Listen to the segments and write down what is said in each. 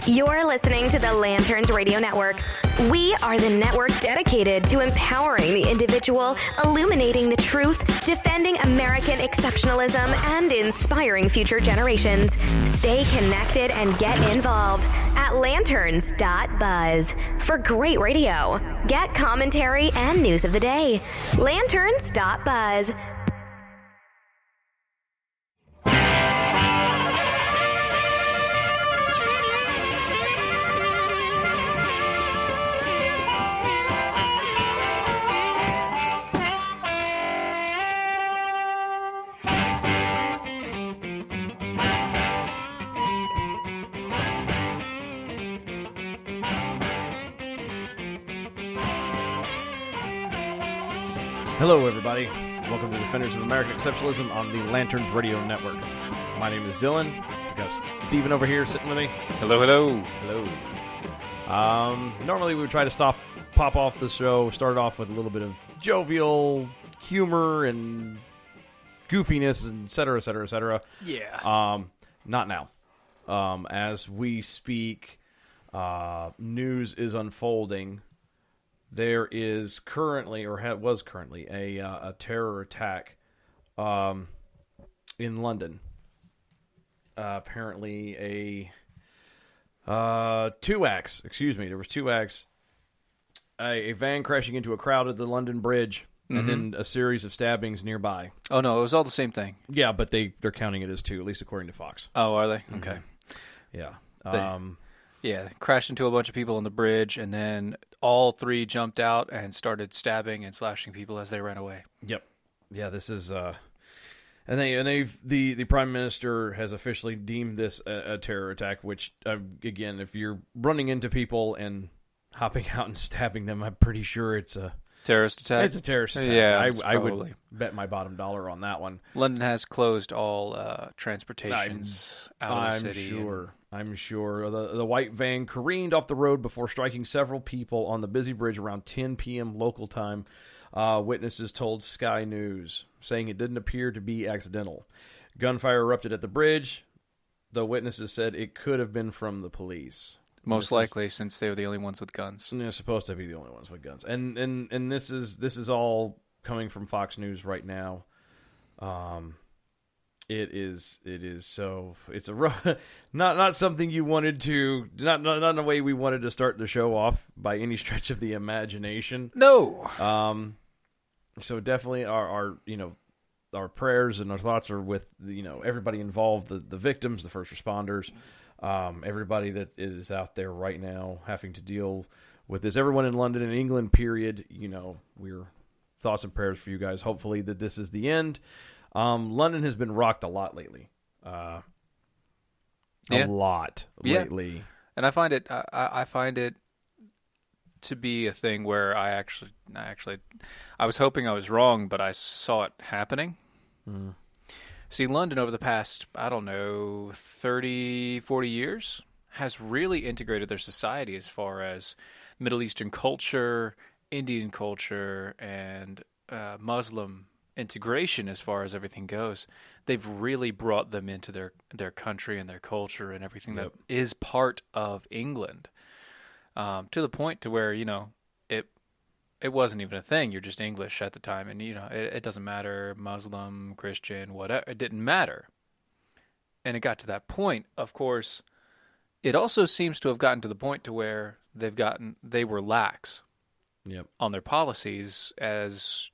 You're listening to the Lanterns Radio Network. We are the network dedicated to empowering the individual, illuminating the truth, defending American exceptionalism, and inspiring future generations. Stay connected and get involved at lanterns.buzz for great radio. Get commentary and news of the day. Lanterns.buzz. Hello, everybody. Welcome to Defenders of American Exceptionalism on the Lanterns Radio Network. My name is Dylan. I got Steven over here sitting with me. Hello, hello. Hello. Normally we would try to pop off the show, start off with a little bit of jovial humor and goofiness, and et cetera, et cetera, et cetera. Yeah. Not now. As we speak, news is unfolding. There is currently, or was currently, a terror attack in London. Apparently two acts. There was two acts. A van crashing into a crowd at the London Bridge, and then a series of stabbings nearby. Oh, no, it was all the same thing. Yeah, but they're counting it as two, at least according to Fox. Oh, are they? Okay. Yeah. They crashed into a bunch of people on the bridge, and then all three jumped out and started stabbing and slashing people as they ran away. Yep. Yeah, this is the Prime Minister has officially deemed this a terror attack, which again, if you're running into people and hopping out and stabbing them, I'm pretty sure it's a terrorist attack. It's a terrorist attack. Yeah, I would bet my bottom dollar on that one. London has closed all transportations out of the city. I'm sure. The white van careened off the road before striking several people on the busy bridge around 10 p.m. local time. Witnesses told Sky News, saying it didn't appear to be accidental. Gunfire erupted at the bridge. The witnesses said it could have been from the police. Most likely, since they were the only ones with guns. They're supposed to be the only ones with guns. And this is all coming from Fox News right now. It is so, it's a rough, not something you wanted to, not in the way we wanted to start the show off by any stretch of the imagination. No. So definitely our prayers and our thoughts are with everybody involved, the victims, the first responders, everybody that is out there right now having to deal with this. Everyone in London and England, period. We're thoughts and prayers for you guys. Hopefully that this is the end. London has been rocked a lot lately. A lot lately. And I find it to be a thing where I was hoping I was wrong, but I saw it happening. Mm. See, London over the past, 30, 40 years has really integrated their society as far as Middle Eastern culture, Indian culture, and Muslim integration as far as everything goes. They've really brought them into their country and their culture and everything that is part of England, to the point to where it wasn't even a thing. You're just English at the time, and it doesn't matter, Muslim, Christian, whatever. It didn't matter, and it got to that point. Of course, it also seems to have gotten to the point to where they were lax on their policies, as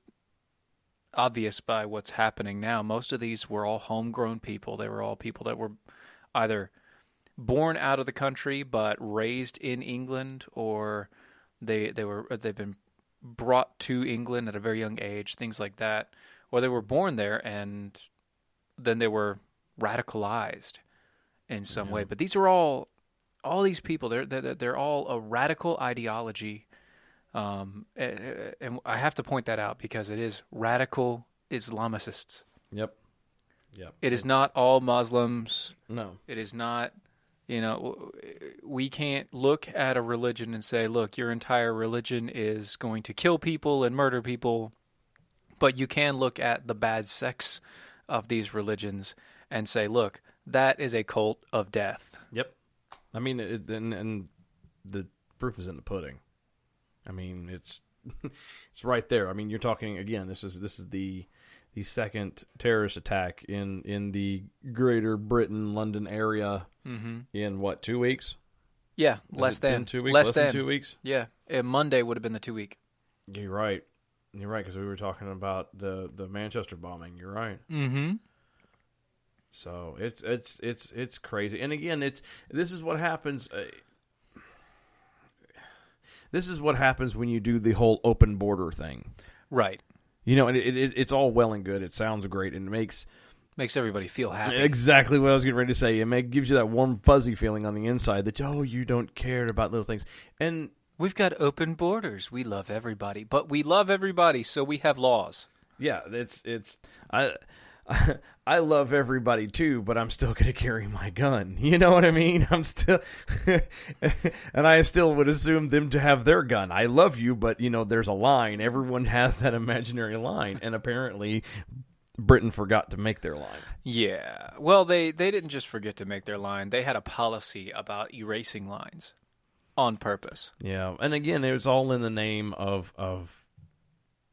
obvious by what's happening now. Most of these were all homegrown people. They were all people that were either born out of the country but raised in England, or they've been brought to England at a very young age, things like that, or they were born there and then they were radicalized in some way. But these are all these people. They're all a radical ideology. And I have to point that out because it is radical Islamicists. Yep. It is not all Muslims. No. It is not, we can't look at a religion and say, look, your entire religion is going to kill people and murder people. But you can look at the bad sects of these religions and say, look, that is a cult of death. Yep. I mean, and the proof is in the pudding. I mean, it's it's right there. I mean, you're talking again. This is the second terrorist attack in the Greater Britain, London area in what, 2 weeks? Yeah, Has less it than been 2 weeks. Less Less than 2 weeks. Yeah, Monday would have been the 2 week. You're right. You're right, because we were talking about the Manchester bombing. You're right. Mm-hmm. So it's crazy. And again, this is what happens. This is what happens when you do the whole open border thing. Right. You know, and it's all well and good. It sounds great, and it makes everybody feel happy. Exactly what I was getting ready to say. It gives you that warm, fuzzy feeling on the inside that, you don't care about little things. And we've got open borders. We love everybody. But we love everybody, so we have laws. Yeah, I love everybody too, but I'm still going to carry my gun. You know what I mean? I'm still, and I still would assume them to have their gun. I love you, but there's a line. Everyone has that imaginary line, and apparently Britain forgot to make their line. Yeah. Well, they didn't just forget to make their line. They had a policy about erasing lines on purpose. Yeah, and again, it was all in the name of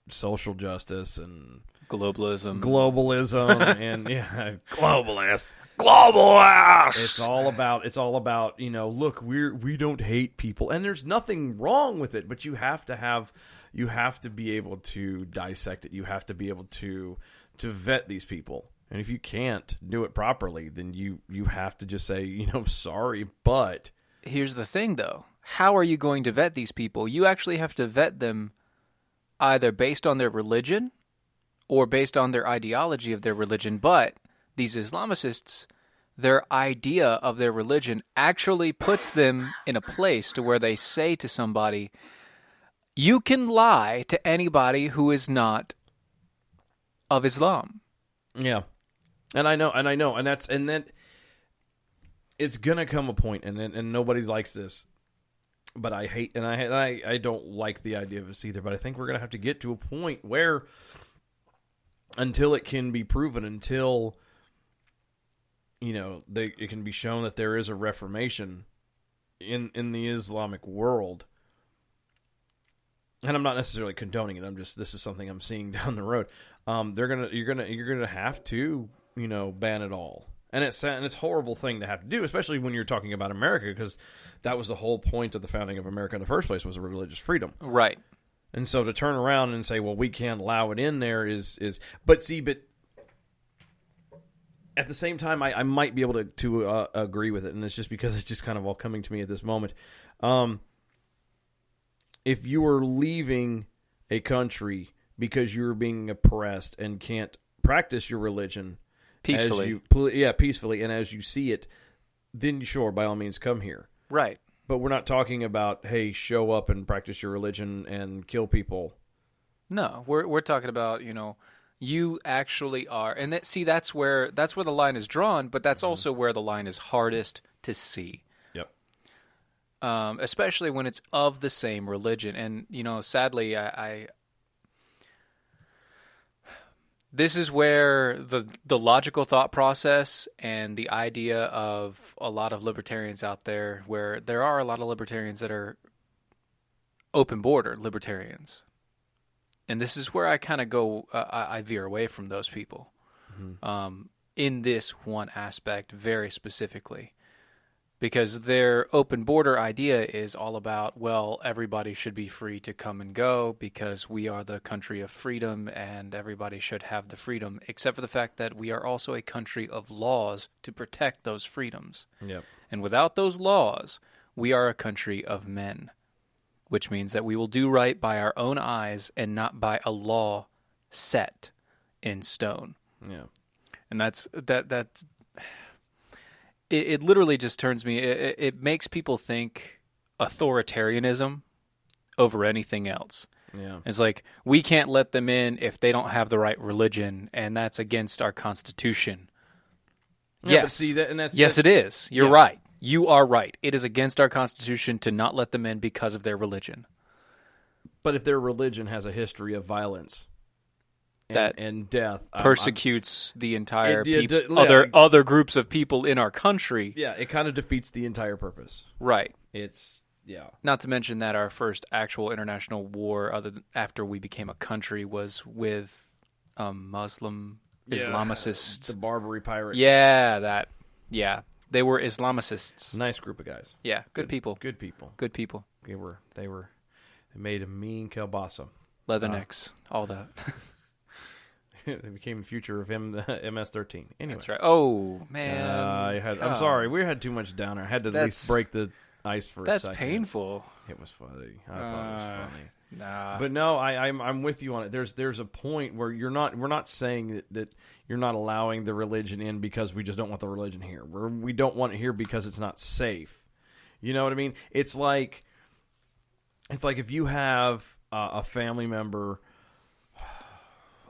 social justice and globalism, and globalist. It's all about look, we don't hate people, and there's nothing wrong with it, but you have to be able to dissect it. You have to be able to vet these people, and if you can't do it properly, then you have to just say sorry. But here's the thing, though: how are you going to vet these people? You actually have to vet them either based on their religion or based on their ideology of their religion. But these Islamicists, their idea of their religion actually puts them in a place to where they say to somebody, you can lie to anybody who is not of Islam. Yeah. And I know, and then it's gonna come a point, and nobody likes this, but I hate, and I don't like the idea of this either. But I think we're gonna have to get to a point where, until it can be proven, until it can be shown that there is a reformation in the Islamic world, and I'm not necessarily condoning it. This is something I'm seeing down the road. You're gonna have to ban it all. And it's a horrible thing to have to do, especially when you're talking about America, because that was the whole point of the founding of America in the first place, was religious freedom. Right. And so to turn around and say, well, we can't allow it in there is but at the same time, I might be able to agree with it, and it's just because it's just kind of all coming to me at this moment. If you are leaving a country because you're being oppressed and can't practice your religion peacefully, peacefully, and as you see it, then sure, by all means, come here. Right. But we're not talking about, hey, show up and practice your religion and kill people. No, we're talking about, you actually are, and that's where the line is drawn, but that's also where the line is hardest to see. Yep. Especially when it's of the same religion, and sadly, this is where the logical thought process and the idea of a lot of libertarians out there, where there are a lot of libertarians that are open border libertarians. And this is where I kind of go, I veer away from those people in this one aspect very specifically. Because their open border idea is all about, well, everybody should be free to come and go because we are the country of freedom and everybody should have the freedom, except for the fact that we are also a country of laws to protect those freedoms. Yep. And without those laws, we are a country of men, which means that we will do right by our own eyes and not by a law set in stone. Yeah. And that's it literally just turns me, it makes people think authoritarianism over anything else. Yeah. It's like, we can't let them in if they don't have the right religion, and that's against our Constitution. Yeah, Yes. but see, Yes, it is. You're right. You are right. It is against our Constitution to not let them in because of their religion. But if their religion has a history of violence, and death persecutes the entire yeah, other groups of people in our country. Yeah, it kind of defeats the entire purpose. Right. It's Not to mention that our first actual international war, after we became a country, was with Muslim Islamicists. The Barbary pirates. Yeah, they were Islamicists. Nice group of guys. Yeah, good people. Good people. Good people. They made a mean kielbasa. Leathernecks, all that. They became the future of MS-13. Anyway. That's right. Oh, man. I'm sorry. We had too much downer. I had to at least break the ice for a second. That's painful. It was funny. I thought it was funny. Nah. But no, I'm with you on it. There's a point where we're not saying that you're not allowing the religion in because we just don't want the religion here. We don't want it here because it's not safe. You know what I mean? It's like if you have a family member.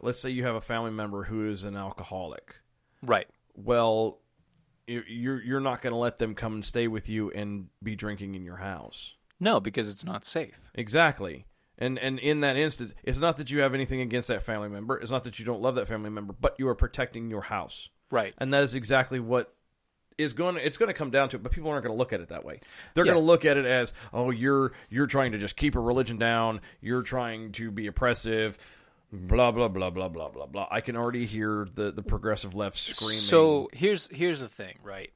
Let's say you have a family member who is an alcoholic. Right. Well, you're not going to let them come and stay with you and be drinking in your house. No, because it's not safe. Exactly. And in that instance, it's not that you have anything against that family member. It's not that you don't love that family member, but you are protecting your house. Right. And that is exactly what it's going to come down to it, but people aren't going to look at it that way. They're going to look at it as, oh, you're trying to just keep a religion down. You're trying to be oppressive. Blah, blah, blah, blah, blah, blah, blah. I can already hear the progressive left screaming. So here's the thing, right?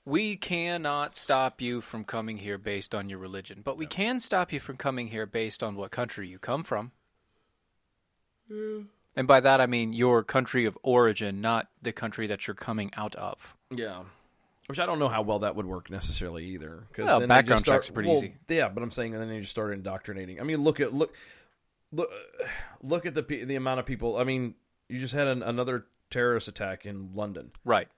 We cannot stop you from coming here based on your religion, but we can stop you from coming here based on what country you come from. Yeah. And by that I mean your country of origin, not the country that you're coming out of. Yeah. Which I don't know how well that would work necessarily either. Well, background checks are pretty easy. Yeah, but I'm saying then you just start indoctrinating. I mean, look at the amount of people. I mean, you just had another terrorist attack in London. Right.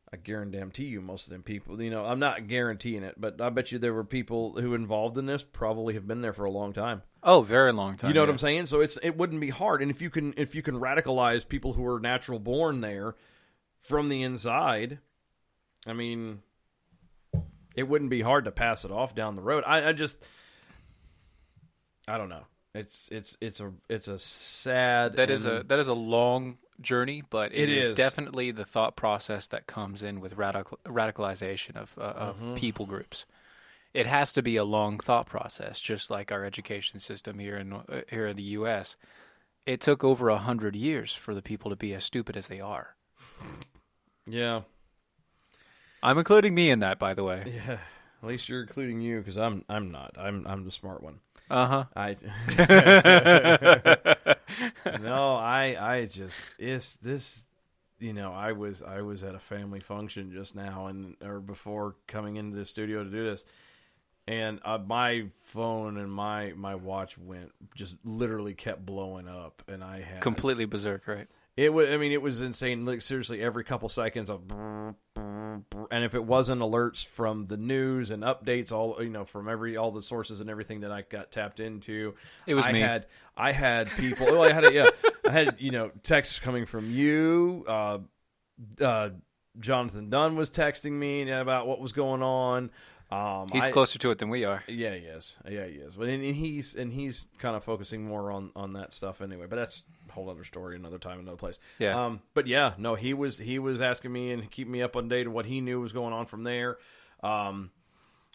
I guarantee you most of them people, I'm not guaranteeing it, but I bet you there were people who involved in this probably have been there for a long time. Oh, very long time. You know what I'm saying? So it wouldn't be hard. And if you can radicalize people who are natural born there from the inside, I mean, it wouldn't be hard to pass it off down the road. I don't know. It's a sad. That is a long journey, but it is definitely the thought process that comes in with radicalization of people groups. It has to be a long thought process, just like our education system here in the U.S. It took over 100 years for the people to be as stupid as they are. Yeah, I'm including me in that, by the way. Yeah, at least you're including you, because I'm not. I'm the smart one. No, it's this, I was at a family function just now or before coming into the studio to do this, and my phone and my watch just literally kept blowing up, and I had completely berserk, right? It was insane. Like, seriously, every couple seconds of and if it wasn't alerts from the news and updates, all from all the sources and everything that I got tapped into, it was me. I had people. Well, I had texts coming from you. Jonathan Dunn was texting me about what was going on. He's closer to it than we are. Yeah, he is. But and he's kind of focusing more on that stuff anyway. But that's a whole other story, another time, another place. Yeah. But yeah, no, he was asking me and keeping me up on date of what he knew was going on from there.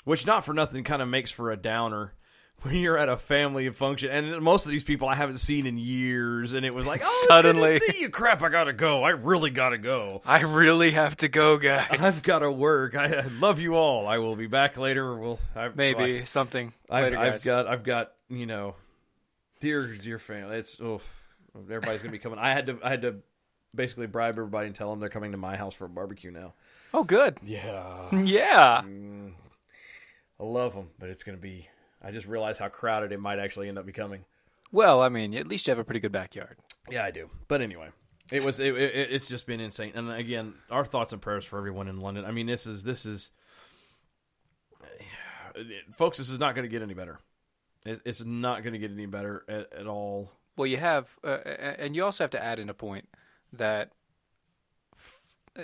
Which, not for nothing, kind of makes for a downer when you're at a family function, and most of these people I haven't seen in years, and it was like, oh, suddenly, it's good to see you. Crap, I gotta go. I really gotta go. I really have to go, guys. I've got to work. I love you all. I will be back later. Maybe something later, guys. I've got dear family. It's everybody's gonna be coming. I had to basically bribe everybody and tell them they're coming to my house for a barbecue now. Oh, good. Yeah. I love them, but it's gonna be. I just realized how crowded it might actually end up becoming. Well, I mean, at least you have a pretty good backyard. Yeah, I do. But anyway, it's just been insane. And again, our thoughts and prayers for everyone in London. I mean, this is folks, this is not going to get any better. It's not going to get any better at all. Well, you have, and you also have to add in a point that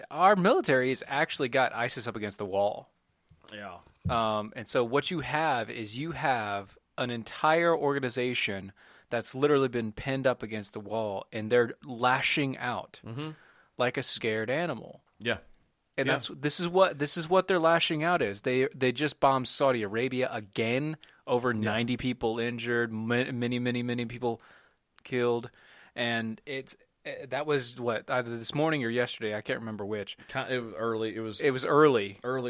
our military has actually got ISIS up against the wall. Yeah. And so what you have is an entire organization that's literally been pinned up against the wall, and they're lashing out like a scared animal. Yeah. And this is what they're lashing out is. They just bombed Saudi Arabia again, over 90 people injured, many people killed, and that was what, either this morning or yesterday, I can't remember which. It was early. It was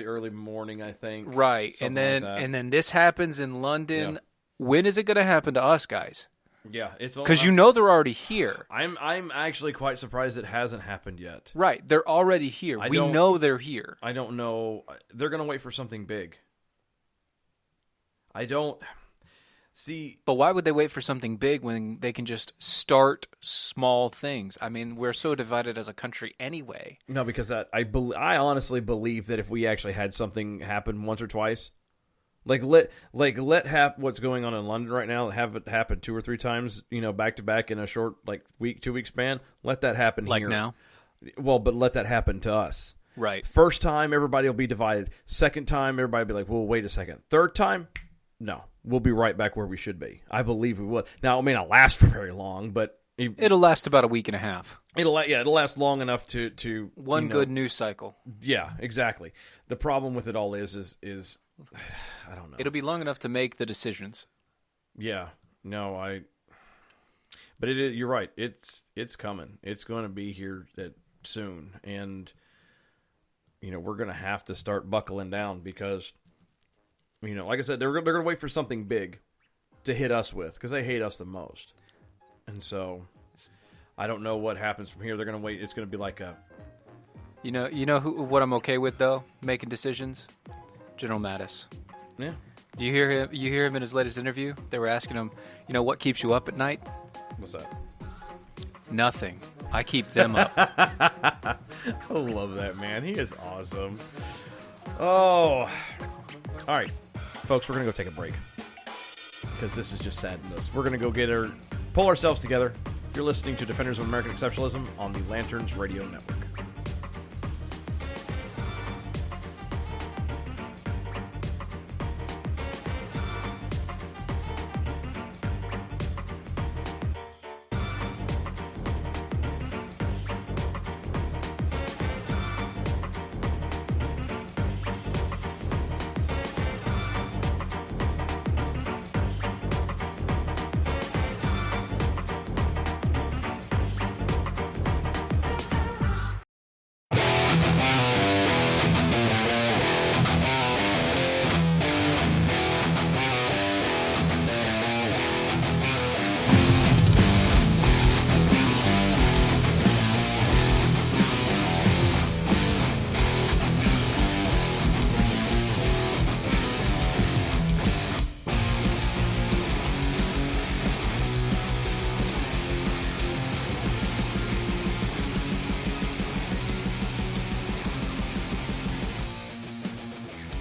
early morning, I think. Right. Something And then this happens in London. Yeah. When is it going to happen to us, guys? Yeah, it's because they're already here. I'm actually quite surprised it hasn't happened yet. Right, they're already here. We know they're here. I don't know. They're going to wait for something big. I don't see. But why would they wait for something big when they can just start small things? I mean, we're so divided as a country anyway. No, because I honestly believe that if we actually had something happen once or twice. Let what's going on in London right now, have it happen 2 or 3 times, back to back in a short 2-week span. Let that happen here. Like now? Well, but let that happen to us. Right. First time, everybody will be divided. Second time, everybody will be like, well, wait a second. Third time, no. We'll be right back where we should be. I believe we will. Now, it may not last for very long, but it'll last about a week and a half. It'll last long enough to one good news cycle. Yeah, exactly. The problem with it all is I don't know. It'll be long enough to make the decisions. Yeah. No, but you're right. It's coming. It's going to be here soon, and we're going to have to start buckling down because like I said, they're going to wait for something big to hit us with because they hate us the most. And so I don't know what happens from here. They're going to wait. It's going to be like a what I'm okay with though, making decisions? General Mattis. Yeah. You hear him in his latest interview? They were asking him, what keeps you up at night? What's that? Nothing. I keep them up. I love that, man. He is awesome. Oh. All right. Folks, we're going to go take a break because this is just sadness. We're going to go pull ourselves together. You're listening to Defenders of American Exceptionalism on the Lanterns Radio Network.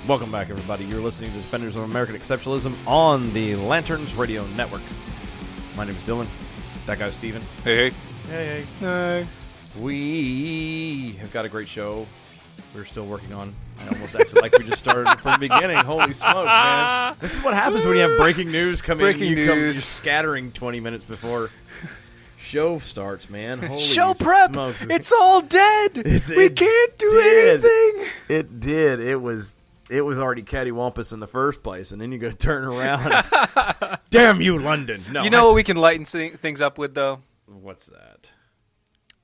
Welcome back, everybody. You're listening to Defenders of American Exceptionalism on the Lanterns Radio Network. My name is Dylan. That guy's Steven. Hey. Hey. We have got a great show we're still working on. I almost acted like we just started from the beginning. Holy smokes, man. This is what happens when you have breaking news come in. You're scattering 20 minutes before show starts, man. Holy show prep. Smokes. It's all dead. We can't do anything. It did. It was already cattywampus in the first place, and then you go turn around. Damn you, London! No, you know what we can lighten things up with, though? What's that?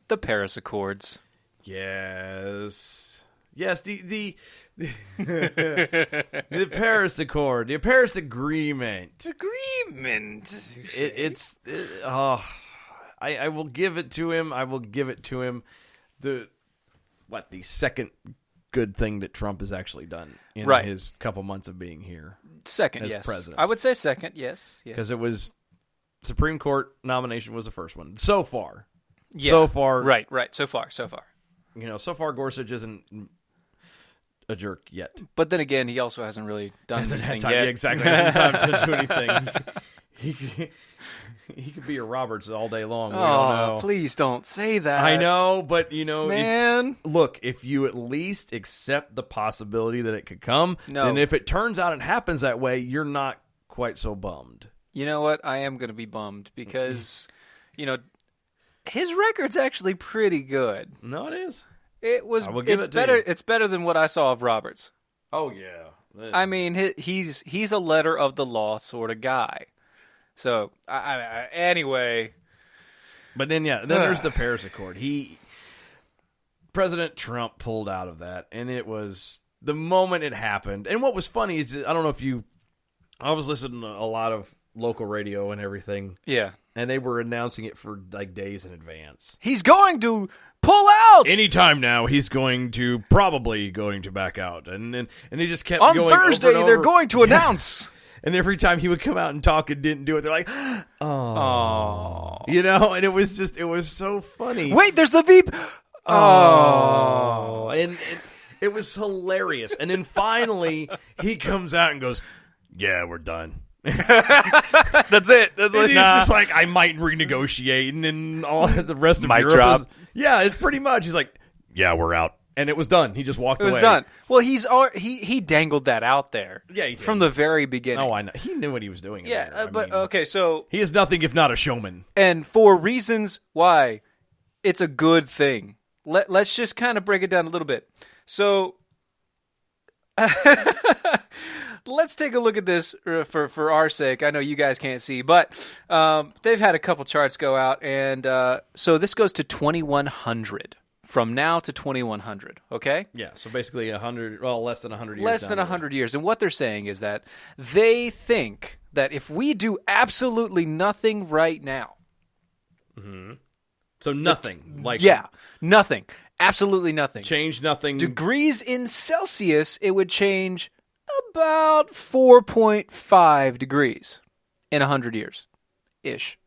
The Paris Accords. Yes. The the Paris Accord, the Paris Agreement. I will give it to him. The second good thing that Trump has actually done in his couple months of being here. Second, as yes. president. I would say second, yes. Because it was Supreme Court nomination was the first one. So far. Yeah. So far. Right. So far. So far Gorsuch isn't a jerk yet. But then again, he also hasn't really done anything yet. Yeah, exactly. Hasn't had time to do anything. He could be a Roberts all day long. We don't know. Please don't say that. I know, but man. If you at least accept the possibility that it could come, then if it turns out it happens that way, you're not quite so bummed. You know what? I am going to be bummed because, his record's actually pretty good. No, it is. It was. I will give it's it to better. you. It's better than what I saw of Roberts. Oh yeah. I mean, he's a letter of the law sort of guy. So anyway. But then there's the Paris Accord. President Trump pulled out of that, and it was the moment it happened. And what was funny is, I don't know if I was listening to a lot of local radio and everything. Yeah. And they were announcing it for like days in advance. He's going to pull out anytime now. He's probably going to back out, and he just kept on going Thursday. over and They're over. going to announce. And every time he would come out and talk and didn't do it, they're like, "Oh, and it was so funny. Wait, there's the Veep. Oh, and it was hilarious. And then finally, he comes out and goes, "Yeah, we're done." That's it. That's and it. he's just like, "I might renegotiate," and then all the rest of Mic Europe drop. it's pretty much. He's like, "Yeah, we're out," and it was done. He just walked away. It was done. Well, he dangled that out there. Yeah, he did. From the very beginning. Oh, I know. He knew what he was doing. Yeah, okay, so he is nothing if not a showman. And for reasons why it's a good thing. Let's just kind of break it down a little bit. So let's take a look at this for our sake. I know you guys can't see, but they've had a couple charts go out, and so this goes to 2100. From now to 2100, okay? Yeah, so basically less than 100 years. Less than 100 years. And what they're saying is that they think that if we do absolutely nothing right now. Mm-hmm. So nothing. Nothing. Absolutely nothing. Change nothing. Degrees in Celsius, it would change about 4.5 degrees in 100 years-ish.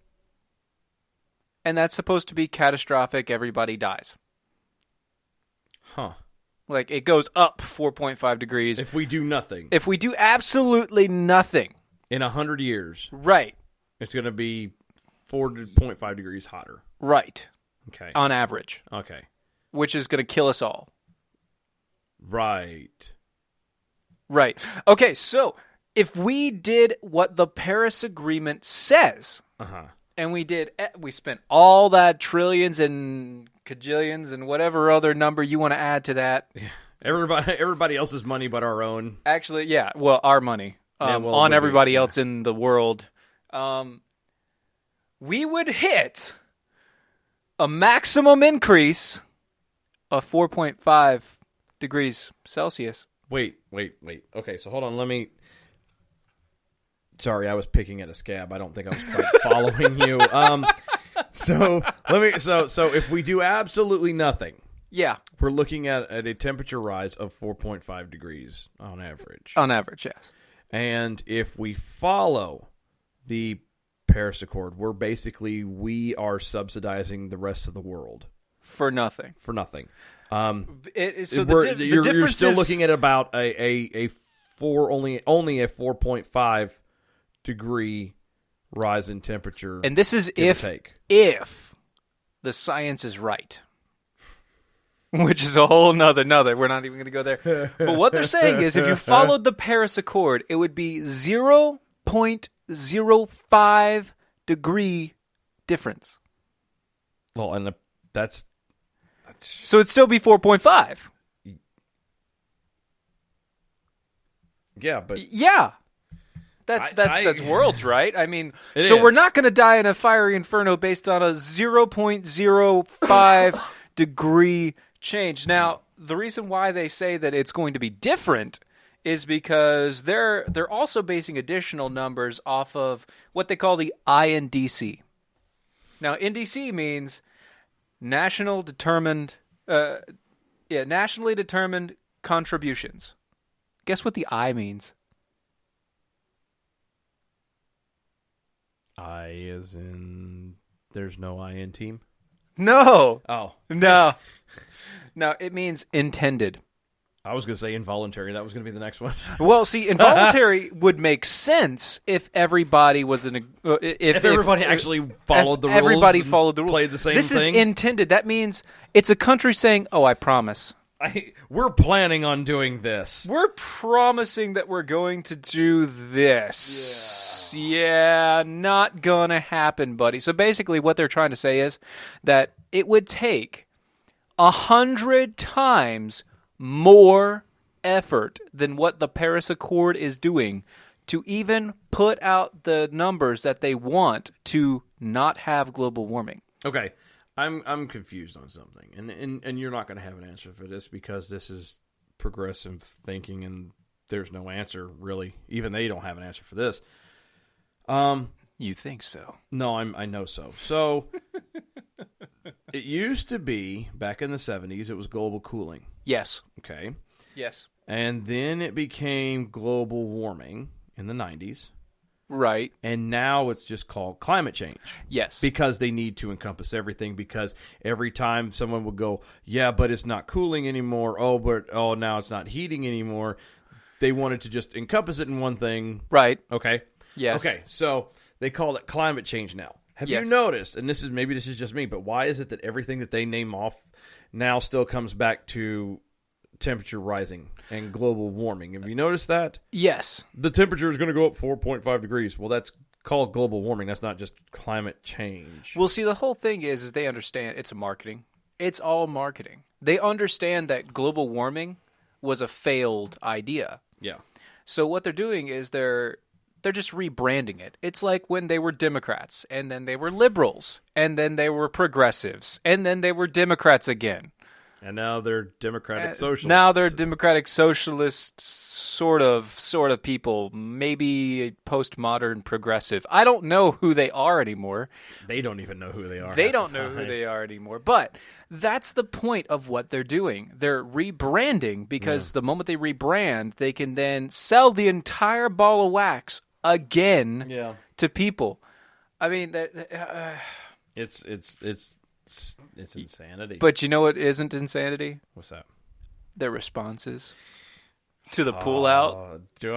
And that's supposed to be catastrophic. Everybody dies. Huh. Like, it goes up 4.5 degrees. If we do nothing. If we do absolutely nothing. In 100 years. Right. It's going to be 4.5 degrees hotter. Right. Okay. On average. Okay. Which is going to kill us all. Right. Okay, so if we did what the Paris Agreement says, and we spent all that trillions and cajillions and whatever other number you want to add to that. Yeah. Everybody else's money but our own. Actually, yeah. Well, our money on everybody else in the world. We would hit a maximum increase of 4.5 degrees Celsius. Wait. Okay, so hold on. Sorry, I was picking at a scab. I don't think I was quite following you. So if we do absolutely nothing, yeah, we're looking at a temperature rise of 4.5 degrees on average. On average, yes. And if we follow the Paris Accord, we are subsidizing the rest of the world for nothing. You're still looking at about only a 4.5 degree rise in temperature, and this is if the science is right, which is a whole nother. We're not even going to go there. But what they're saying is, if you followed the Paris Accord, it would be 0.05 degree difference. Well, and that's so it'd still be 4.5. Yeah, but that's worlds, right? I mean, so we're not going to die in a fiery inferno based on a 0.05 degree change. Now, the reason why they say that it's going to be different is because they're also basing additional numbers off of what they call the INDC. Now, NDC means nationally determined contributions. Guess what the I means? I as in there's no I in team? No. Oh. No. No, it means intended. I was going to say involuntary. That was going to be the next one. Well, see, involuntary would make sense if everybody was if everybody actually followed the rules. Everybody followed the rules. Played the same thing. This is intended. That means it's a country saying, "Oh, I promise. We're planning on doing this. We're promising that we're going to do this." Yeah, not gonna happen, buddy. So basically what they're trying to say is that it would take 100 times more effort than what the Paris Accord is doing to even put out the numbers that they want to not have global warming. Okay, I'm confused on something, and you're not going to have an answer for this because this is progressive thinking, and there's no answer really. Even they don't have an answer for this. You think so? No, I know so. So it used to be back in the 70s. It was global cooling. Yes. Okay, Yes. and then it became global warming in the 90s. Right. And now it's just called climate change. Yes. Because they need to encompass everything, because every time someone would go, yeah, but it's not cooling anymore. Oh, now it's not heating anymore. They wanted to just encompass it in one thing. Right. Okay. Yes. Okay. So they call it climate change now. Have Yes. you noticed, and this is just me, but why is it that everything that they name off now still comes back to temperature rising and global warming? Have you noticed that? Yes. The temperature is going to go up 4.5 degrees. Well, that's called global warming. That's not just climate change. Well, see, the whole thing is they understand it's a marketing. It's all marketing. They understand that global warming was a failed idea. Yeah. So what they're doing is they're just rebranding it. It's like when they were Democrats, and then they were liberals, and then they were progressives, and then they were Democrats again. And now they're democratic socialists. Now they're democratic socialists, sort of people, maybe postmodern progressive. I don't know who they are anymore. They don't even know who they are. They don't know who they are anymore. But that's the point of what they're doing. They're rebranding because the moment they rebrand, they can then sell the entire ball of wax again to people. I mean, It's insanity. but you know what isn't insanity? What's that? Their responses to the pullout. So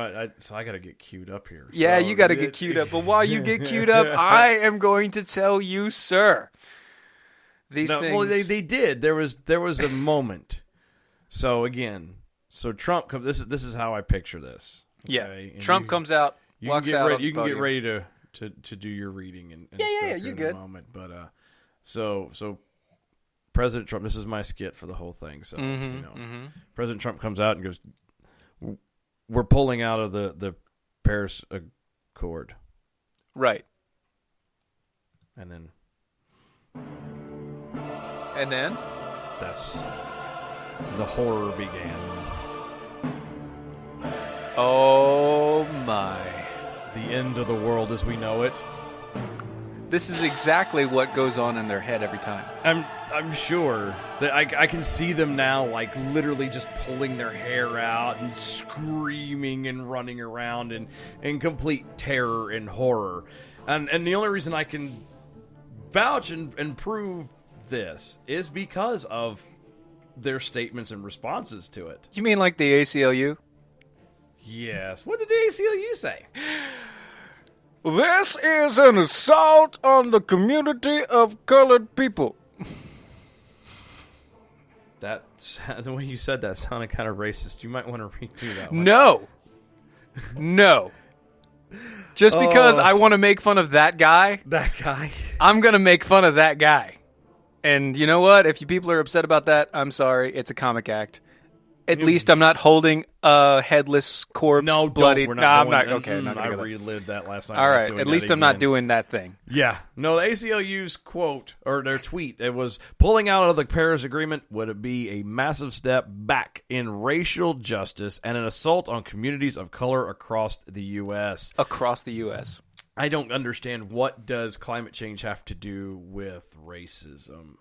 I got to get queued up here. Yeah, So you got to get queued up. But while you get queued up, I am going to tell you, sir, these things. Well, they did. There was a moment. So again, Trump comes. This is how I picture this. Yeah, okay? And Trump comes out, walks out. You can get ready to do your reading and Yeah, stuff you here in good. a moment. But so President Trump. This is my skit for the whole thing. So President Trump comes out and goes, "We're pulling out of the Paris Accord." Right. And then that's the horror began. Oh my. The end of the world as we know it. This is exactly what goes on in their head every time. I'm sure that I can see them now, like literally just pulling their hair out and screaming and running around in complete terror and horror. And the only reason I can vouch and prove this is because of their statements and responses to it. You mean like the ACLU? Yes. What did the ACLU say? This is an assault on the community of colored people. The way you said that sounded kind of racist. You might want to redo that one. No. Just because I want to make fun of that guy, I'm going to make fun of that guy. And you know what? If you people are upset about that, I'm sorry. It's a comic act. At least I'm not holding a headless corpse. No, bloody. We're not I'm going, not. Okay, I'm not I gonna go there. relived that last night. All right. At least I'm not doing that thing. Yeah. No, the ACLU's quote, or their tweet, it was, pulling out of the Paris Agreement would be a massive step back in racial justice and an assault on communities of color across the U.S. Across the U.S. I don't understand, what does climate change have to do with racism?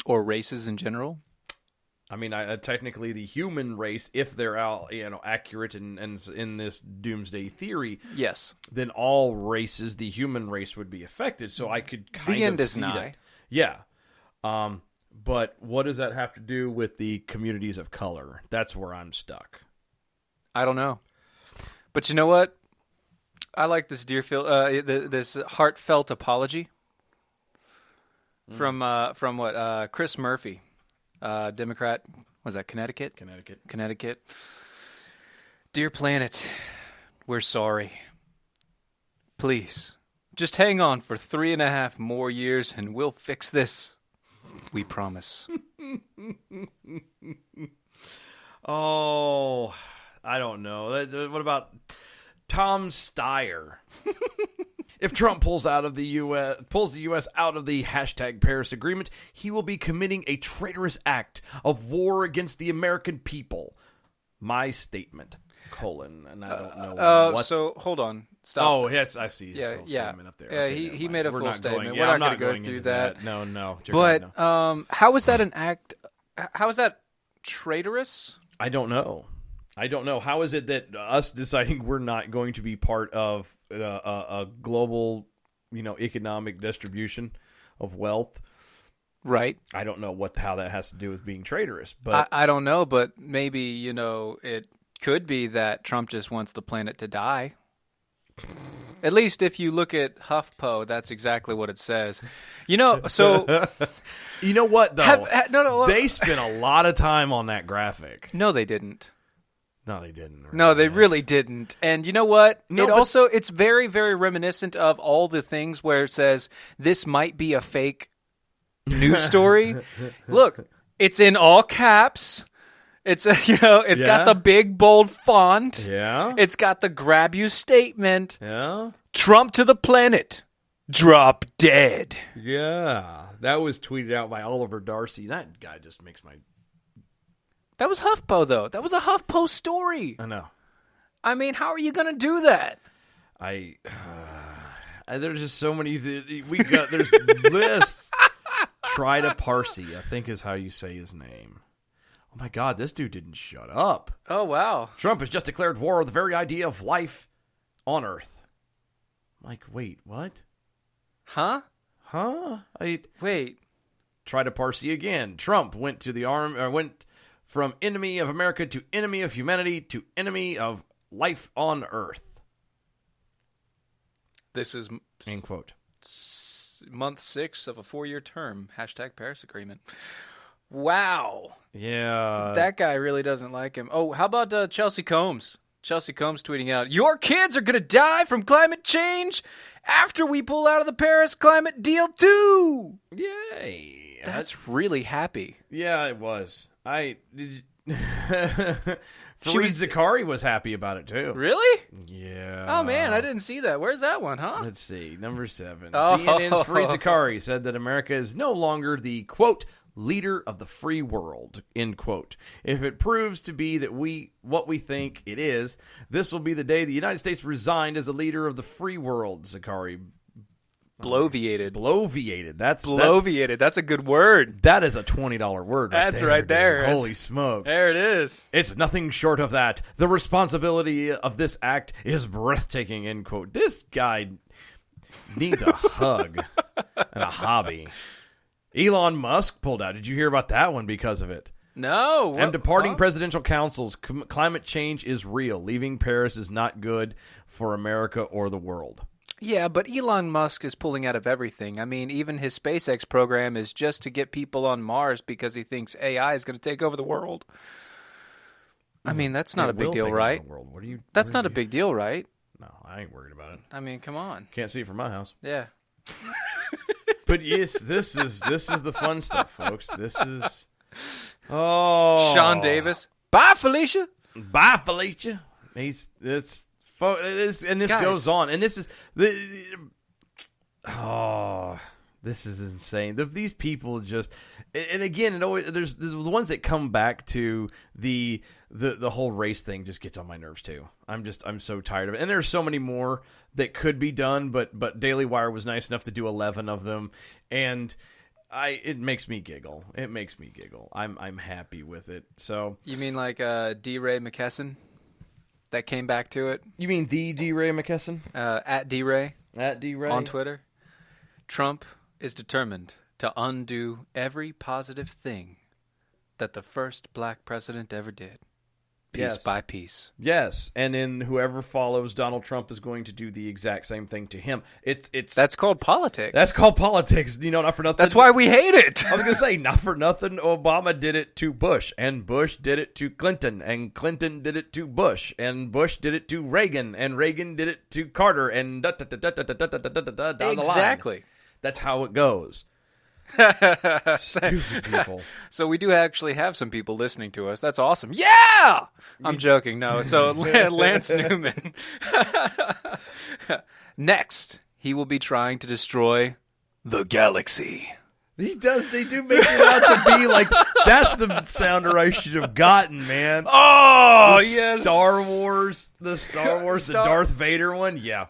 Or races in general? I mean, technically the human race, if they're accurate and in this doomsday theory, yes, then all races, the human race, would be affected. So I could kind of see that. Yeah. But what does that have to do with the communities of color? That's where I'm stuck. I don't know. But you know what? I like this this heartfelt apology from what Chris Murphy. Democrat, was that Connecticut? Connecticut. Dear planet, we're sorry. Please, just hang on for 3.5 more years and we'll fix this. We promise. Oh, I don't know. What about Tom Steyer? If Trump pulls the U.S. out of the #Paris Agreement, he will be committing a traitorous act of war against the American people. My statement, and I don't know what. So, hold on. Stop. Oh, yes, I see. Yeah, Statement up there. Yeah, Okay, he made a We're full not statement. Going, We're not I'm going to go into through that. No. But no. How is that an act? How is that traitorous? I don't know. How is it that us deciding we're not going to be part of a global, economic distribution of wealth? Right. I don't know how that has to do with being traitorous, but I don't know, but maybe, it could be that Trump just wants the planet to die. At least if you look at HuffPo, that's exactly what it says. So you know what though? No. They spent a lot of time on that graphic. No, they didn't. No, they didn't. Really. No, they really didn't. And you know what? No, it's very, very reminiscent of all the things where it says this might be a fake news story. Look, it's in all caps. It's got the big bold font. Yeah. It's got the grab you statement. Yeah. Trump to the planet. Drop dead. Yeah. That was tweeted out by Oliver Darcy. That guy just makes my... That was HuffPo, though. That was a HuffPo story. I know. I mean, how are you going to do that? There's just so many... There's lists. Try to Parsi, I think is how you say his name. Oh my God, this dude didn't shut up. Oh, wow. Trump has just declared war on the very idea of life on Earth. I'm like, wait, what? Huh? Wait. Try to Parsi again. Trump went from enemy of America to enemy of humanity to enemy of life on Earth. This is... End quote. Month 6 of a 4-year term. #Paris Agreement. Wow. Yeah. That guy really doesn't like him. Oh, how about Chelsea Combs? Chelsea Combs tweeting out, your kids are going to die from climate change after we pull out of the Paris climate deal too. Yay. That's really happy. Yeah, it was. Fareed Zakaria was happy about it too. Really? Yeah. Oh man, I didn't see that. Where's that one, huh? Let's see. Number 7. Oh. CNN's Fareed Zakaria said that America is no longer the, quote, leader of the free world, end quote. If it proves to be that what we think it is, this will be the day the United States resigned as a leader of the free world, Zakaria. Bloviated. That's a good word. That is a $20 word. That's right there. Holy smokes. There it is. It's nothing short of that. The responsibility of this act is breathtaking, end quote. This guy needs a hug and a hobby. Elon Musk pulled out. Did you hear about that one because of it? No. And departing presidential councils, climate change is real. Leaving Paris is not good for America or the world. Yeah, but Elon Musk is pulling out of everything. I mean, even his SpaceX program is just to get people on Mars because he thinks AI is going to take over the world. I mean, that's not a big deal, right? That's not a big deal, right? No, I ain't worried about it. I mean, come on. Can't see it from my house. Yeah. But yes, this is the fun stuff, folks. This is Sean Davis. Bye, Felicia. Bye, Felicia. This goes on, and this is this is insane. These people just, and again, it always there's the ones that come back to the whole race thing just gets on my nerves too. I'm so tired of it, and there's so many more that could be done, but Daily Wire was nice enough to do 11 of them, and it makes me giggle. It makes me giggle. I'm happy with it. So you mean like D-Ray McKesson? That came back to it. You mean the D-Ray McKesson? At D-Ray. At D-Ray. On Twitter. Trump is determined to undo every positive thing that the first black president ever did. piece by piece. Yes, and then whoever follows Donald Trump is going to do the exact same thing to him. That's called politics. That's called politics. Not for nothing. That's why we hate it. I was going to say, not for nothing, Obama did it to Bush, and Bush did it to Clinton, and Clinton did it to Bush, and Bush did it to Reagan, and Reagan did it to Carter, and down the line. Exactly. That's how it goes. Stupid people. So we do actually have some people listening to us. That's awesome. Yeah! I'm joking. No. So Lance Newman. Next, he will be trying to destroy the galaxy. They do make it out to be like, that's the sounder I should have gotten, man. Oh, yes. The Darth Vader one? Yeah.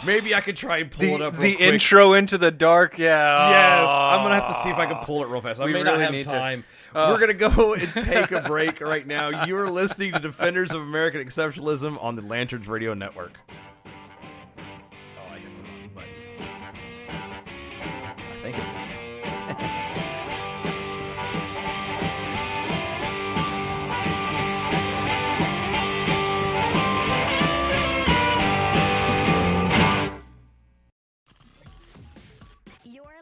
Maybe I could try and pull it up real quick. The intro into the dark, yeah. Yes, I'm going to have to see if I can pull it real fast. I may not have time. We're going to go and take a break right now. You are listening to Defenders of American Exceptionalism on the Lanterns Radio Network. Oh, I hit the wrong button. I think it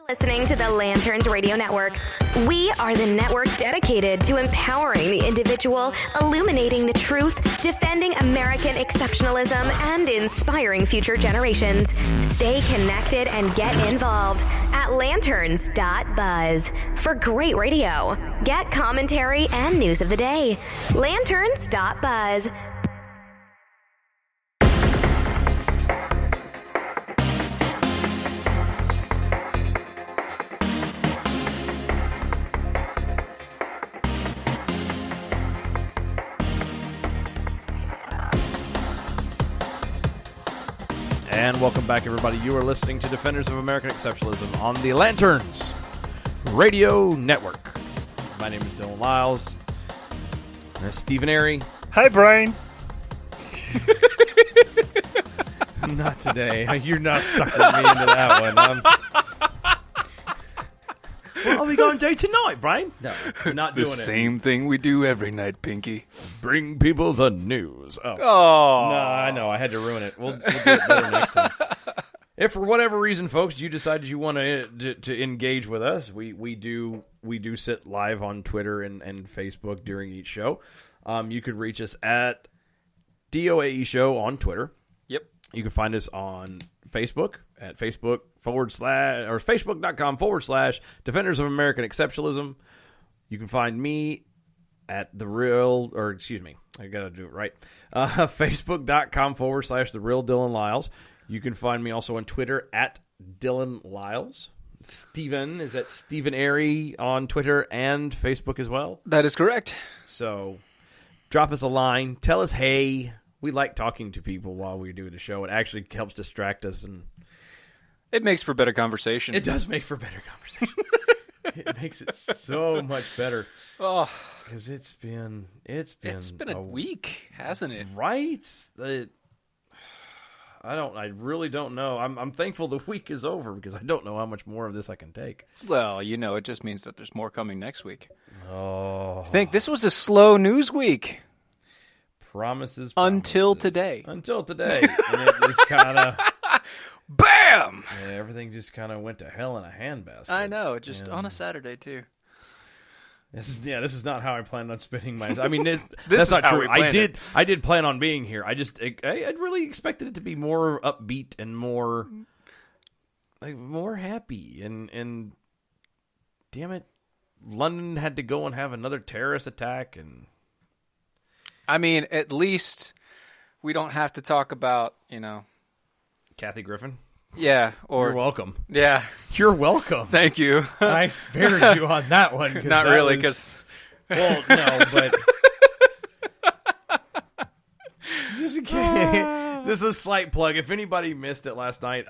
Listening to the Lanterns Radio Network. We are the network dedicated to empowering the individual, illuminating the truth, defending American exceptionalism, and inspiring future generations. Stay connected and get involved at lanterns.buzz for great radio. Get commentary and news of the day. Lanterns.buzz. And welcome back, everybody. You are listening to Defenders of American Exceptionalism on the Lanterns Radio Network. My name is Dylan Lyles. That's Stephen Airy. Hi, Brian. Not today. You're not sucking me into that one. What are we going to do tonight, Brian? No, we're not doing it. The same thing we do every night, Pinky. Bring people the news. Oh. No, I know. I had to ruin it. We'll do it better next time. If for whatever reason, folks, you decided you want to engage with us, we do sit live on Twitter and Facebook during each show. You can reach us at DOAE Show on Twitter. Yep. You can find us on Facebook at Facebook.com/Defenders of American Exceptionalism. You can find me at I gotta do it right. Facebook.com/The Real Dylan Lyles. You can find me also on Twitter at Dylan Lyles. Steven is at Stephen Airy on Twitter and Facebook as well. That is correct. So drop us a line. Tell us, hey. We like talking to people while we do the show. It actually helps distract us, and it makes for better conversation. It does make for better conversation. It makes it so much better. Oh, because it's been a week, hasn't it? Right? I really don't know. I'm thankful the week is over because I don't know how much more of this I can take. Well, it just means that there's more coming next week. Oh, I think this was a slow news week. Promises. Until today. And it just kind of... BAM! Yeah, everything just kind of went to hell in a handbasket. I know, just on a Saturday, too. This is not how I planned on spending my... I mean, that's not true. I did plan on being here. I really expected it to be more upbeat and more happy. And damn it, London had to go and have another terrorist attack and... I mean, at least we don't have to talk about, Kathy Griffin? Yeah. Or you're welcome. Yeah. You're welcome. Thank you. I spared you on that one. Not really, because... Well, no, but... Just in case. This is a slight plug. If anybody missed it last night,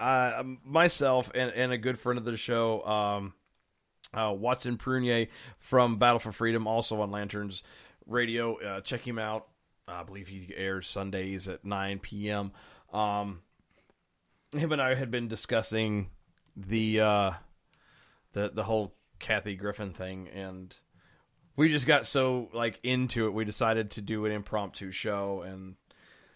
myself and a good friend of the show, Watson Prunier from Battle for Freedom, also on Lanterns Radio. Check him out. I believe he airs Sundays at 9 p.m. Him and I had been discussing the whole Kathy Griffin thing, and we just got so like into it, we decided to do an impromptu show, and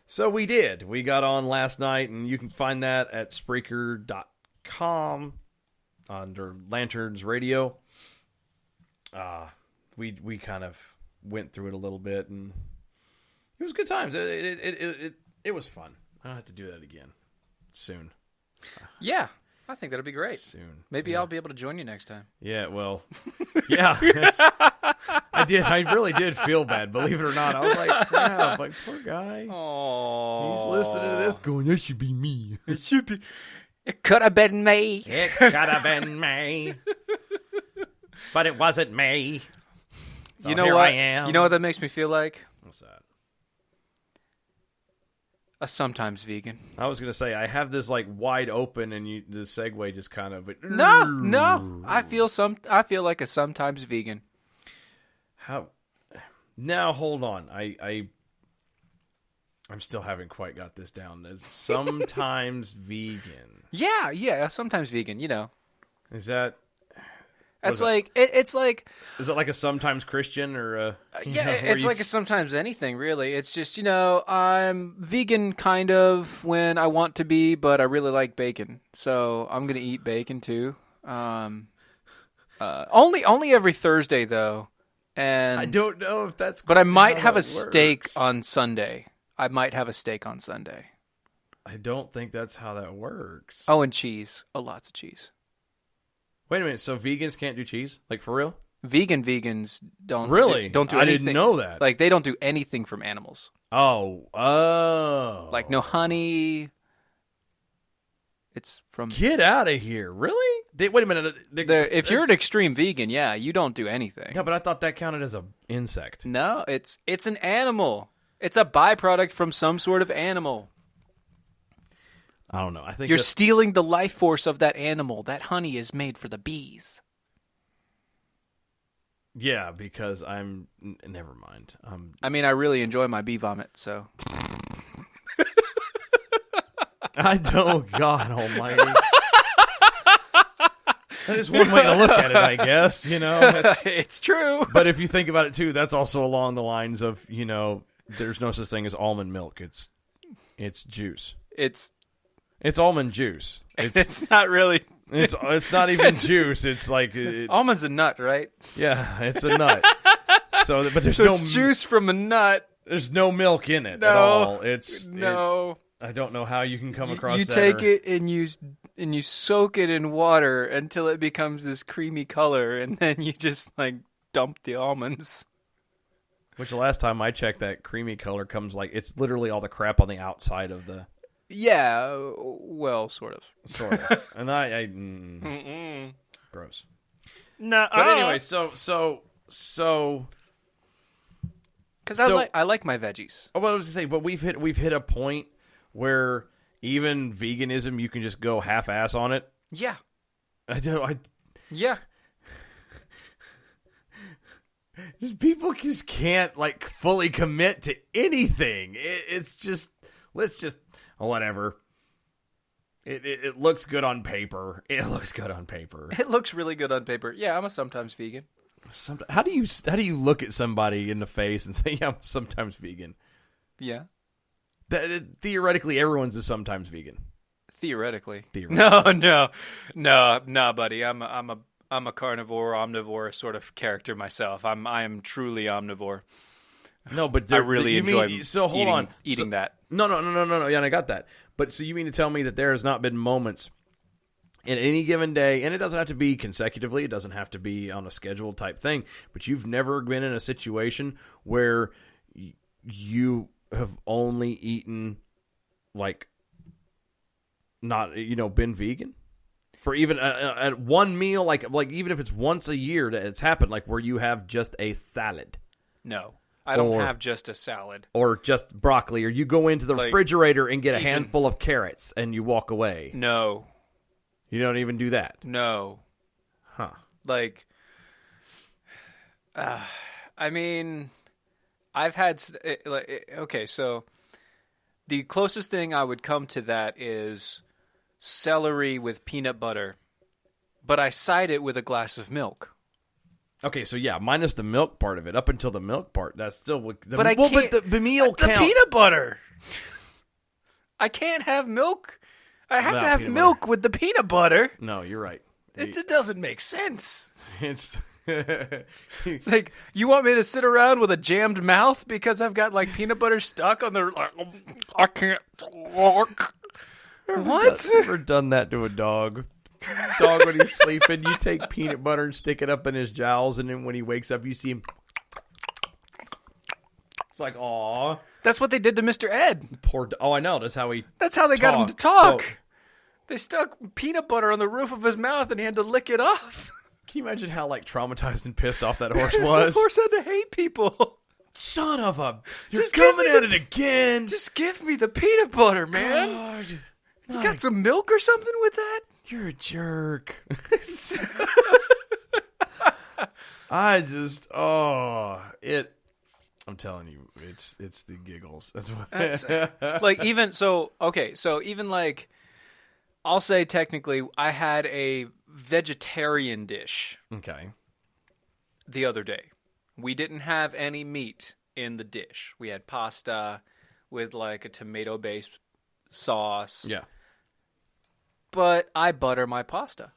so we did. We got on last night, and you can find that at Spreaker.com under Lanterns Radio. We kind of went through it a little bit, and it was good times. It was fun. I'll have to do that again soon. Yeah, I think that'll be great. Soon. Maybe I'll be able to join you next time. Yeah, well, yeah. I did. I really did feel bad, believe it or not. I was like, crap, like, poor guy. Oh, He's listening to this going, that should be me. It should be. It could have been me. It could have been me. But it wasn't me. So you know here what? I am. You know what that makes me feel like? What's that? A sometimes vegan. I was going to say, I have this like wide open, and the segue just kind of... No. I feel like a sometimes vegan. How? Now, hold on. I'm still haven't quite got this down. As sometimes vegan. Yeah, sometimes vegan, you know. Is that... It's like it's like Is it like a sometimes Christian or a... it's like a sometimes anything, really. It's just, you know, I'm vegan kind of when I want to be, but I really like bacon. So I'm going to eat bacon too. Only every Thursday though. And I don't know if that's... But I might how have a that steak works. on Sunday. I don't think that's how that works. Oh, and cheese. Oh, lots of cheese. Wait a minute. So vegans can't do cheese? Like, for real? Vegans don't Really? don't do I anything. didn't know that. Like, they don't do anything from animals. Oh. Like, no honey. It's from... Get out of here. Really? Wait a minute. If you're an extreme vegan, yeah, you don't do anything. Yeah, but I thought that counted as an insect. No, it's an animal. It's a byproduct from some sort of animal. I don't know. I think You're stealing the life force of that animal. That honey is made for the bees. Yeah, because never mind. I mean, I really enjoy my bee vomit, so... I don't... God almighty. That is one way to look at it, I guess. You know, it's true. But if you think about it too, that's also along the lines of, you know, there's no such thing as almond milk. It's juice. It's almond juice. It's not really. It's not even juice. It's like almond's a nut, right? Yeah, it's a nut. But there's it's juice from a nut. There's no milk in it at all. No. I don't know how you can come across. You that take it and you soak it in water until it becomes this creamy color, and then you just like dump the almonds. Which the last time I checked, that creamy color comes like it's literally all the crap on the outside of the. Yeah, well, sort of. And gross. No, but anyway, so. Because I like my veggies. Oh, well, I was to say, but we've hit a point where even veganism, you can just go half-ass on it. Yeah. Yeah. People just can't like fully commit to anything. It's just whatever. It looks good on paper. It looks good on paper. It looks really good on paper. Yeah, I'm a sometimes vegan. How do you look at somebody in the face and say, "Yeah, I'm sometimes vegan"? Yeah. Theoretically, everyone's a sometimes vegan. Theoretically. No, buddy. I'm a carnivore, omnivore sort of character myself. I am truly omnivore. No, but I really enjoy eating that. No. Yeah, and I got that. But so you mean to tell me that there has not been moments in any given day, and it doesn't have to be consecutively, it doesn't have to be on a scheduled type thing, but you've never been in a situation where you have only eaten, like, not, been vegan? For even at one meal, like even if it's once a year that it's happened, like where you have just a salad. No, I don't have just a salad. Or just broccoli, or you go into the refrigerator and get a handful of carrots and you walk away. No. You don't even do that? No. Huh. I mean, I've had... Okay, so the closest thing I would come to that is celery with peanut butter, but I side it with a glass of milk. Okay, so yeah, minus the milk part of it. Up until the milk part, that's still the, But I can't. But the meal the counts. peanut butter. I can't have milk. I have Without to have peanut milk with the peanut butter. No, you're right. It doesn't make sense. It's It's like, you want me to sit around with a jammed mouth because I've got like peanut butter stuck on the. I can't talk. What? Ever done that to a dog? Dog, when he's sleeping, you take peanut butter and stick it up in his jowls, and then when he wakes up, you see him. It's like, aw, That's what they did to Mr. Ed. poor. Oh, I know. That's how he. That's how they got him to Talk. talk. Oh. They stuck peanut butter on the roof of his mouth and he had to lick it off. Can you imagine how like traumatized and pissed off that horse The was? horse had to hate people. Son of a! You're Just give coming me at it again. Just give me the peanut butter, man. God. You got some milk or something with that? You're a jerk. I just, I'm telling you, it's the giggles. That's what. Like, even so, okay, so even like, I'll say technically, I had a vegetarian dish Okay. the other day. We didn't have any meat in the dish. We had pasta with like a tomato-based sauce. Yeah. But I butter my pasta.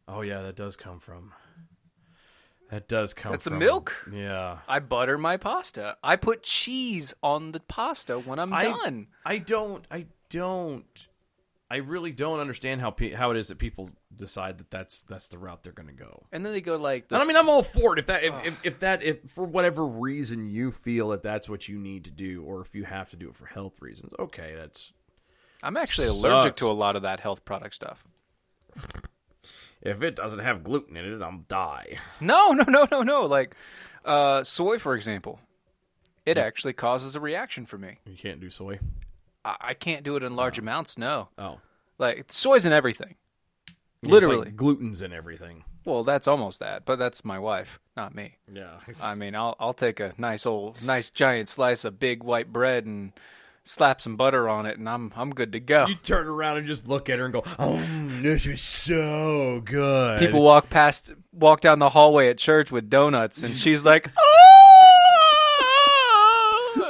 Oh yeah, that does come from. That does come. That's a from milk. Yeah. I butter my pasta. I put cheese on the pasta when I'm done. I really don't understand how it is that people decide that that's the route they're going to go. And then they go like this. And I mean, I'm all for it. If for whatever reason you feel that that's what you need to do, or if you have to do it for health reasons, okay, that's. I'm actually Sucks. allergic to a lot of that health product stuff. If it doesn't have gluten in it, I'll die. No. Like soy, for example, it actually causes a reaction for me. You can't do soy. I can't do it in large amounts. No, Oh, like soy's in everything. It's Literally. like gluten's in everything. Well, that's almost that, but that's my wife, not me. Yeah. I mean, I'll take a nice giant slice of big white bread and slap some butter on it, and I'm good to go. You turn around and just look at her and go, "Oh, this is so good." People walk down the hallway at church with donuts, and she's like, "Oh!"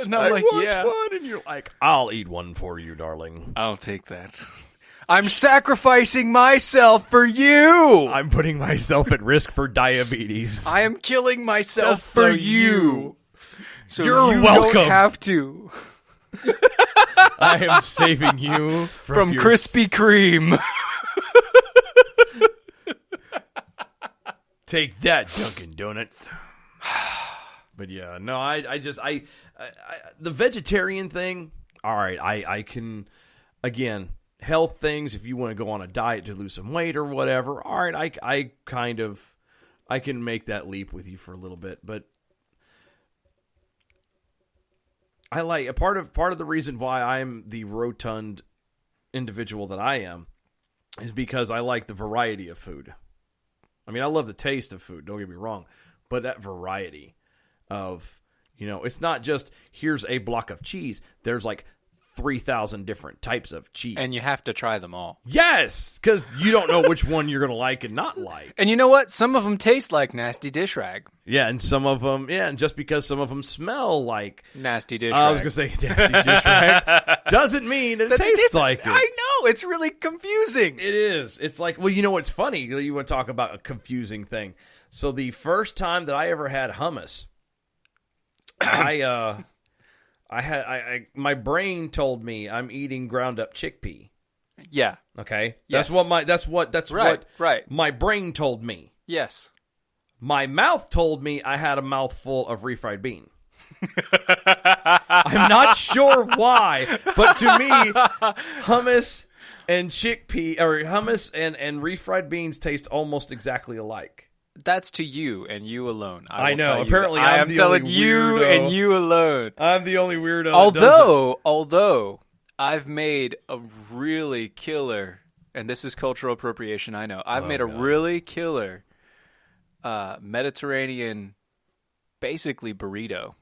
And I'm like, want "Yeah, one," and you're like, "I'll eat one for you, darling. I'll take that. I'm sacrificing myself for you. I'm putting myself at risk for diabetes. I am killing myself Just so for you. So You're you welcome. don't have to." I am saving you From your Krispy Kreme. Take that, Dunkin' Donuts. But yeah, no, I the vegetarian thing. All right, I can, again, health things. If you want to go on a diet to lose some weight or whatever, all right, I can make that leap with you for a little bit. But I like a part of the reason why I'm the rotund individual that I am is because I like the variety of food. I mean, I love the taste of food, don't get me wrong, but that variety of, it's not just here's a block of cheese. There's like 3,000 different types of cheese. And you have to try them all. Yes, because you don't know which one you're going to like and not like. And you know what? Some of them taste like nasty dish rag. Yeah, and some of them, and just because some of them smell like Nasty dish I rag. was going to say nasty dish rag doesn't mean it tastes like it. I know. It's really confusing. It is. It's like, well, you know what's funny? You want to talk about a confusing thing. So the first time that I ever had hummus, my brain told me I'm eating ground up chickpea. Yeah. Okay? Yes. That's what Right. my brain told me. Yes. My mouth told me I had a mouthful of refried bean. I'm not sure why, but to me, hummus and chickpea, or hummus and refried beans taste almost exactly alike. That's to you and you alone. I will know. tell you Apparently, that. I I'm am the telling only you weirdo. and you alone. I'm the only weirdo. that does Although I've made a really killer, and this is cultural appropriation, I know. I've made a really killer Mediterranean, basically burrito.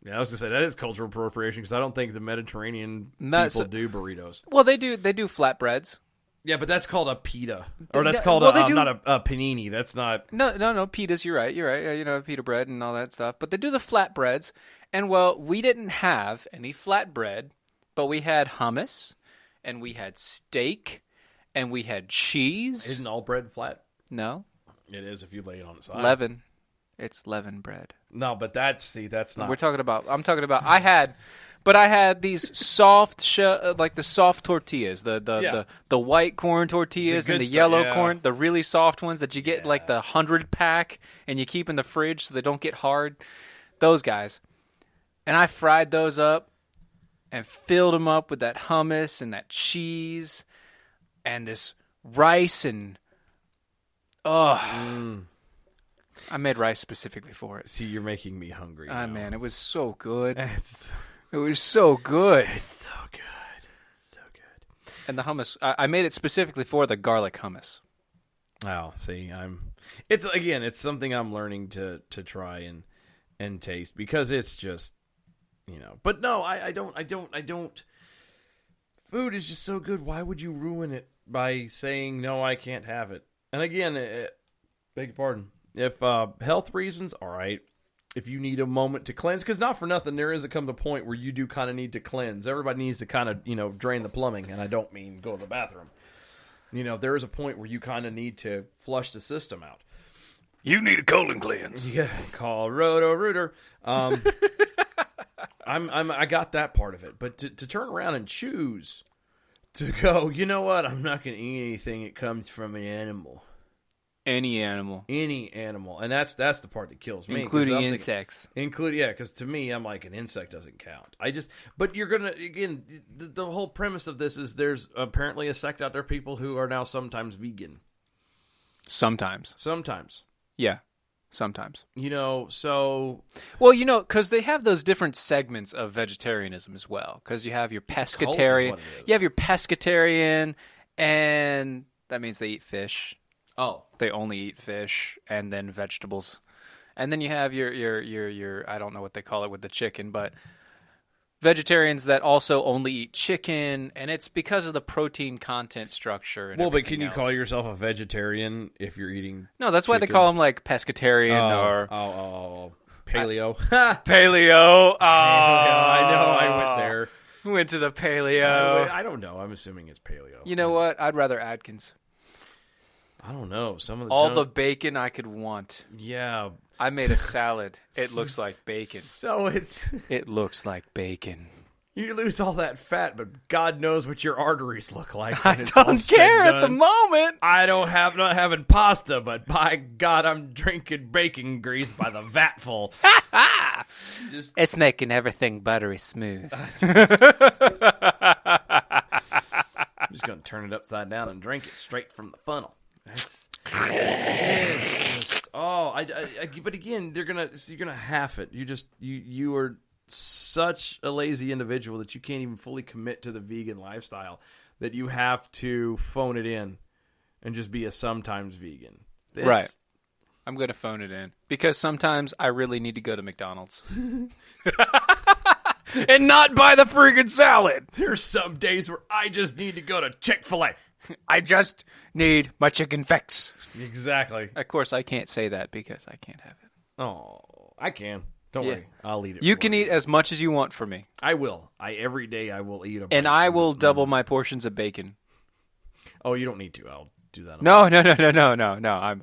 Yeah, I was gonna say that is cultural appropriation because I don't think the Mediterranean That's- people do burritos. Well, they do flatbreads. Yeah, but that's called a pita, or that's Yeah, called well, they do- not a panini. That's not. No, pitas. You're right. You know, pita bread and all that stuff. But they do the flatbreads, and well, we didn't have any flatbread, but we had hummus, and we had steak, and we had cheese. Isn't all bread flat? No, It is if you lay it on its side. leaven. It's leaven bread. No, but that's not. I'm talking about. I had these soft, like the soft tortillas, the white corn tortillas The good and the stuff, yellow yeah. corn, the really soft ones that you get like the 100 pack and you keep in the fridge so they don't get hard. Those guys, and I fried those up and filled them up with that hummus and that cheese and this rice and I made rice specifically for it. See, you're making me hungry. now. Man, it was so good. It's It was so good. so good, so good. And the hummus, I made it specifically for the garlic hummus. Oh, see, it's something I'm learning to try and taste because it's just, But no, I don't. Food is just so good. Why would you ruin it by saying no? I can't have it. And again, beg your pardon. If health reasons, all right. If you need a moment to cleanse, because not for nothing, there is a point where you do kind of need to cleanse. Everybody needs to kind of, drain the plumbing, and I don't mean go to the bathroom. There is a point where you kind of need to flush the system out. You need a colon cleanse. Yeah, call Roto-Rooter. I got that part of it, but to turn around and choose to go, you know what? I'm not going to eat anything that comes from an animal. Any animal. And that's the part that kills me. Including insects. Because to me, I'm like, an insect doesn't count. But you're going to, again, the whole premise of this is there's apparently a sect out there, people who are now sometimes vegan. Sometimes. Yeah, sometimes. So... Well, because they have those different segments of vegetarianism as well. Because you have your pescatarian. what it is. You have your pescatarian, and that means they eat fish. Oh. They only eat fish and then vegetables. And then you have your I don't know what they call it with the chicken, but vegetarians that also only eat chicken, and it's because of the protein content structure. And But can you else. call yourself a vegetarian if you're eating No, that's why they chicken? call them like pescatarian or paleo. paleo. Oh, I know, I went there. Went to the paleo. I don't know. I'm assuming it's paleo. You know what? I'd rather Atkins. I don't know. Some of The bacon I could want. Yeah. I made a salad. It looks like bacon. So It looks like bacon. you lose all that fat, but God knows what your arteries look like. I when it's all don't said care and at the done. moment. I don't have not having pasta, but by God, I'm drinking bacon grease by the vatful. It's making everything buttery smooth. I'm just gonna turn it upside down and drink it straight from the funnel. It's just, but again, you're gonna half it. You are such a lazy individual that you can't even fully commit to the vegan lifestyle that you have to phone it in and just be a sometimes vegan. Right. I'm going to phone it in because sometimes I really need to go to McDonald's and not buy the friggin' salad. There's some days where I just need to go to Chick-fil-A. I just need my chicken fix. Exactly. Of course, I can't say that because I can't have it. Oh, I can. Don't worry. I'll eat it. You for can eat as much as you want for me. I will. Every day I will eat a And bite. I will double my portions of bacon. Oh, you don't need to. I'll do that. No.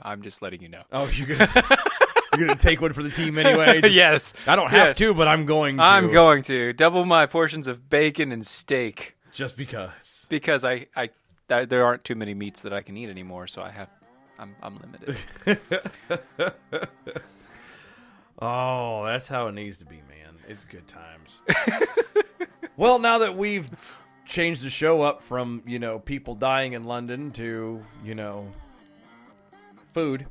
I'm just letting you know. Oh, you're gonna take one for the team anyway? Yes. I don't have to, but I'm going to. I'm going to double my portions of bacon and steak just because. because there aren't too many meats that I can eat anymore, so I'm limited. Oh, that's how it needs to be, man. It's good times. Well, now that we've changed the show up from, people dying in London to, food.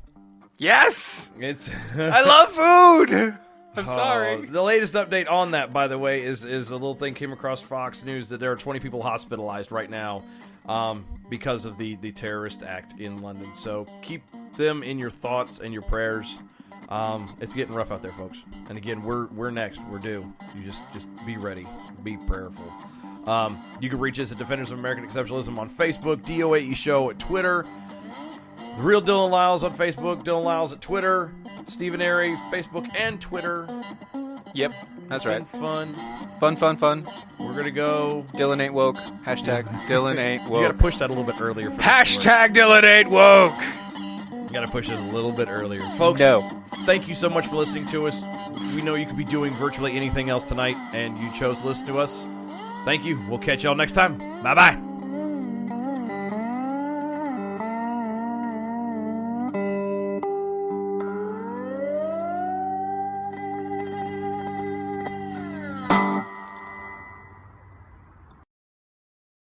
Yes! It's I love food! I'm sorry. The latest update on that, by the way, is a little thing came across Fox News that there are 20 people hospitalized right now because of the terrorist act in London. So keep them in your thoughts and your prayers. It's getting rough out there, folks. And again, we're next. We're due. You just be ready. Be prayerful. You can reach us at Defenders of American Exceptionalism on Facebook, DOAE Show at Twitter, The Real Dylan Lyles on Facebook, Dylan Lyles at Twitter, Stephen Airy, Facebook and Twitter. Yep, that's right. Fun. We're going to go. Dylan ain't woke. Hashtag Dylan ain't woke. You got to push that a little bit earlier. For Hashtag Dylan ain't woke. You got to push it a little bit earlier. Folks, thank you so much for listening to us. We know you could be doing virtually anything else tonight, and you chose to listen to us. Thank you. We'll catch y'all next time. Bye-bye.